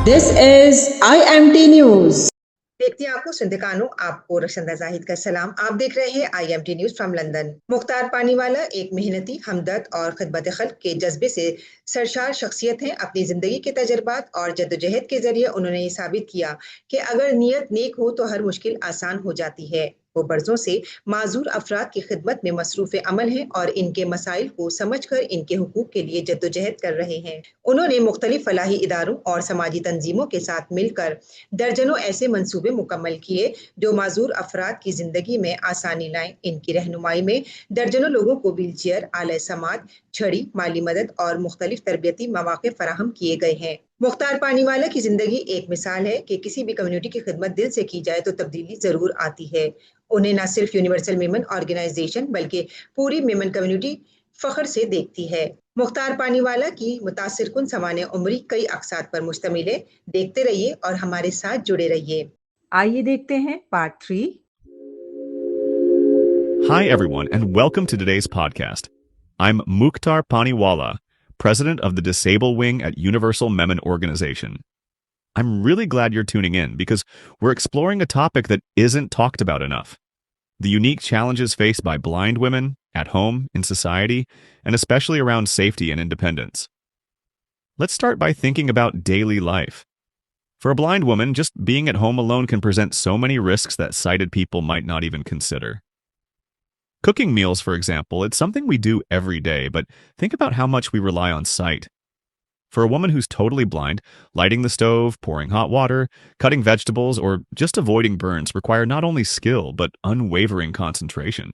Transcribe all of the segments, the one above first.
This is IMT News. देखती आंखों सुनते कानों आपको रशंदा जाहिद का सलाम। आप देख रहे हैं IMT news from London. Mukhtar Paniwala एक मेहनती, हमदर्द और खिदमत खल्क के जज्बे से सरशार शख्सियत हैं। अपनी जिंदगी के तजर्बात और जद्दोजहद के जरिए उन्होंने ये साबित किया कि अगर नीयत नेक हो तो हर मुश्किल आसान हो जाती है। वो बरसों से माजूर अफराद की खिदमत में मसरूफ अमल हैं और इनके मसाइल को समझकर इनके हुकूक के लिए जद्दोजहद कर रहे हैं। उन्होंने मुख्तलिफ फलाही इदारों और समाजी तंजीमों के साथ मिलकर दर्जनों ऐसे मंसूबे मुकम्मल किए जो माजूर अफराद की जिंदगी में आसानी लाएं। इनकी रहनुमाई में दर्जनों लोगों को व्हील चेयर, आले समात, छड़ी, माली मदद और मुख्तलिफ तरबियती मौके फराहम किए गए हैं। मुख्तार पानीवाला की जिंदगी एक मिसाल है कि किसी भी कम्युनिटी की खिदमत दिल से की जाए तो तब्दीली जरूर आती है। उन्हें न सिर्फ यूनिवर्सल मेमन ऑर्गेनाइजेशन बल्कि पूरी मेमन कम्युनिटी फख्र से देखती है। मुख्तार पानीवाला की मुतासिर कुन सवाने उम्री कई अकसाद पर मुश्तमिल है। देखते रहिए और हमारे साथ जुड़े रहिए। आइए देखते हैं part 3। Hi, everyone, and welcome to today's podcast. I'm Mukhtar Paniwala, president of the Disabled Wing at Universal Memon Organization. I'm really glad you're tuning in because we're exploring a topic that isn't talked about enough: the unique challenges faced by blind women at home, in society, and especially around safety and independence. Let's start by thinking about daily life. For a blind woman, just being at home alone can present so many risks that sighted people might not even consider. Cooking meals, for example, it's something we do every day, but think about how much we rely on sight. For a woman who's totally blind, lighting the stove, pouring hot water, cutting vegetables, or just avoiding burns require not only skill, but unwavering concentration.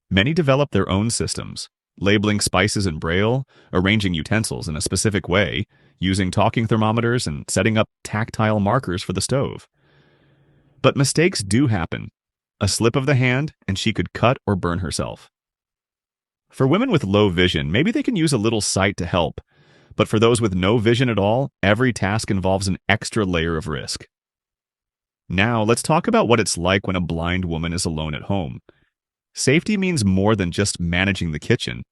Many develop their own systems, labeling spices in Braille, arranging utensils in a specific way, using talking thermometers, and setting up tactile markers for the stove. But mistakes do happen. A slip of the hand, and she could cut or burn herself. For women with low vision, maybe they can use a little sight to help, but for those with no vision at all, every task involves an extra layer of risk. Now, let's talk about what it's like when a blind woman is alone at home. Safety means more than just managing the kitchen.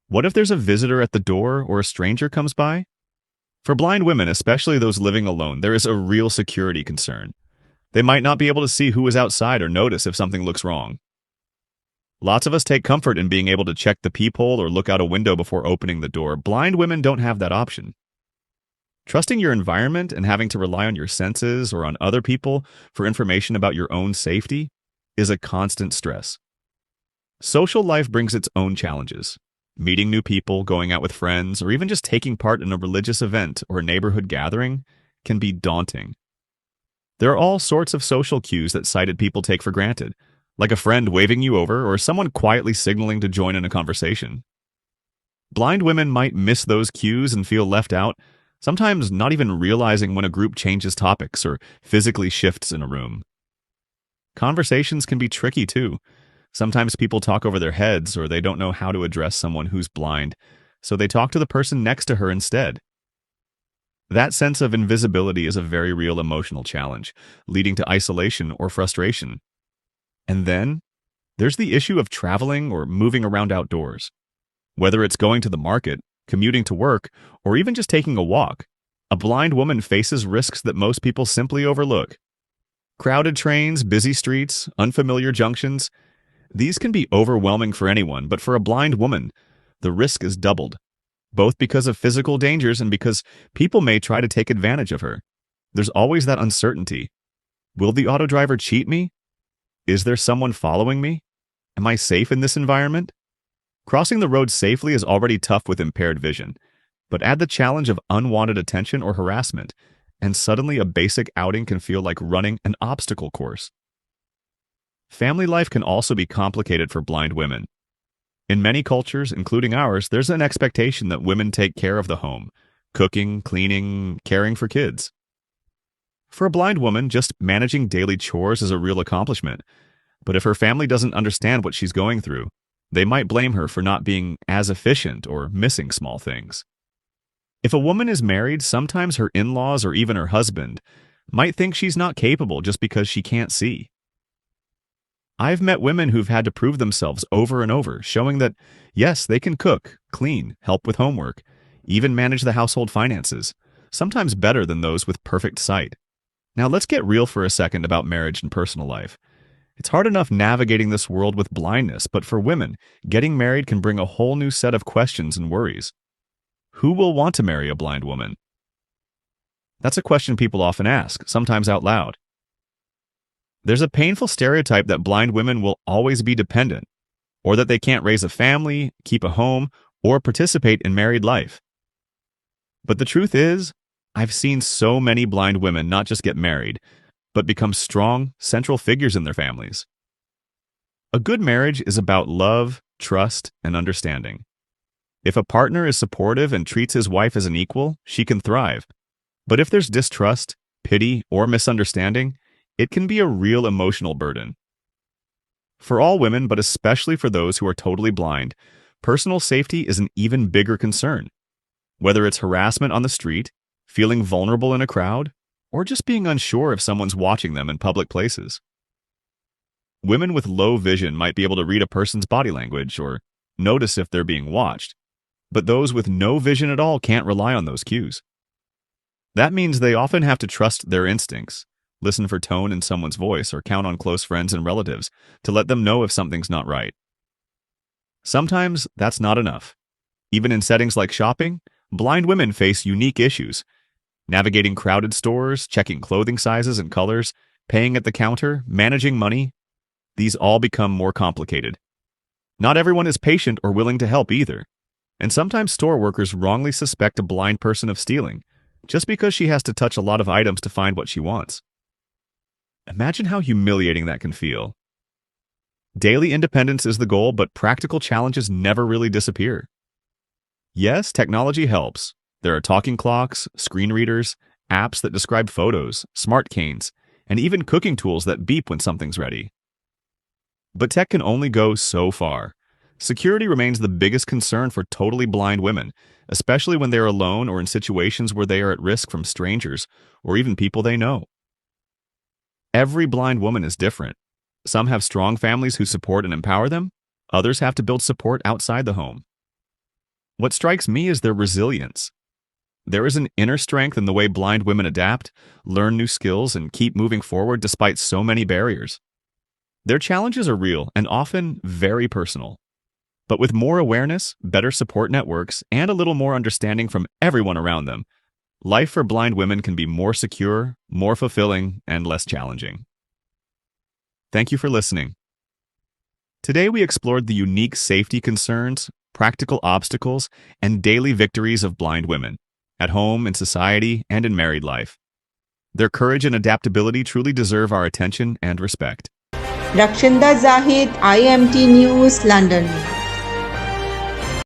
What if there's a visitor at the door or a stranger comes by? For blind women, especially those living alone, there is a real security concern. They might not be able to see who is outside or notice if something looks wrong. Lots of us take comfort in being able to check the peephole or look out a window before opening the door. Blind women don't have that option. Trusting your environment and having to rely on your senses or on other people for information about your own safety is a constant stress. Social life brings its own challenges. Meeting new people, going out with friends, or even just taking part in a religious event or a neighborhood gathering can be daunting. There are all sorts of social cues that sighted people take for granted, like a friend waving you over or someone quietly signaling to join in a conversation. Blind women might miss those cues and feel left out, sometimes not even realizing when a group changes topics or physically shifts in a room. Conversations can be tricky too. Sometimes people talk over their heads or they don't know how to address someone who's blind, so they talk to the person next to her instead. That sense of invisibility is a very real emotional challenge, leading to isolation or frustration. And then, there's the issue of traveling or moving around outdoors. Whether it's going to the market, commuting to work, or even just taking a walk, a blind woman faces risks that most people simply overlook. Crowded trains, busy streets, unfamiliar junctions, these can be overwhelming for anyone, but for a blind woman, the risk is doubled, both because of physical dangers and because people may try to take advantage of her. There's always that uncertainty. Will the auto driver cheat me? Is there someone following me? Am I safe in this environment? Crossing the road safely is already tough with impaired vision, but add the challenge of unwanted attention or harassment, and suddenly a basic outing can feel like running an obstacle course. Family life can also be complicated for blind women. In many cultures, including ours, there's an expectation that women take care of the home, cooking, cleaning, caring for kids. For a blind woman, just managing daily chores is a real accomplishment. But if her family doesn't understand what she's going through, they might blame her for not being as efficient or missing small things. If a woman is married, sometimes her in-laws or even her husband might think she's not capable just because she can't see. I've met women who've had to prove themselves over and over, showing that, yes, they can cook, clean, help with homework, even manage the household finances, sometimes better than those with perfect sight. Now let's get real for a second about marriage and personal life. It's hard enough navigating this world with blindness, but for women, getting married can bring a whole new set of questions and worries. Who will want to marry a blind woman? That's a question people often ask, sometimes out loud. There's a painful stereotype that blind women will always be dependent, or that they can't raise a family, keep a home, or participate in married life. But the truth is, I've seen so many blind women not just get married, but become strong, central figures in their families. A good marriage is about love, trust, and understanding. If a partner is supportive and treats his wife as an equal, she can thrive. But if there's distrust, pity, or misunderstanding, it can be a real emotional burden. For all women, but especially for those who are totally blind, personal safety is an even bigger concern. Whether it's harassment on the street, feeling vulnerable in a crowd, or just being unsure if someone's watching them in public places. Women with low vision might be able to read a person's body language or notice if they're being watched, but those with no vision at all can't rely on those cues. That means they often have to trust their instincts, listen for tone in someone's voice, or count on close friends and relatives to let them know if something's not right. Sometimes that's not enough. Even in settings like shopping, blind women face unique issues. Navigating crowded stores, checking clothing sizes and colors, paying at the counter, managing money, these all become more complicated. Not everyone is patient or willing to help either, and sometimes store workers wrongly suspect a blind person of stealing, just because she has to touch a lot of items to find what she wants. Imagine how humiliating that can feel. Daily independence is the goal, but practical challenges never really disappear. Yes, technology helps. There are talking clocks, screen readers, apps that describe photos, smart canes, and even cooking tools that beep when something's ready. But tech can only go so far. Security remains the biggest concern for totally blind women, especially when they're alone or in situations where they are at risk from strangers or even people they know. Every blind woman is different. Some have strong families who support and empower them. Others have to build support outside the home. What strikes me is their resilience. There is an inner strength in the way blind women adapt, learn new skills, and keep moving forward despite so many barriers. Their challenges are real and often very personal. But with more awareness, better support networks, and a little more understanding from everyone around them, life for blind women can be more secure, more fulfilling, and less challenging. Thank you for listening. Today we explored the unique safety concerns, practical obstacles, and daily victories of blind women, at home, in society, and in married life. Their courage and adaptability truly deserve our attention and respect. Rakshinda Zahid, IMT News, London.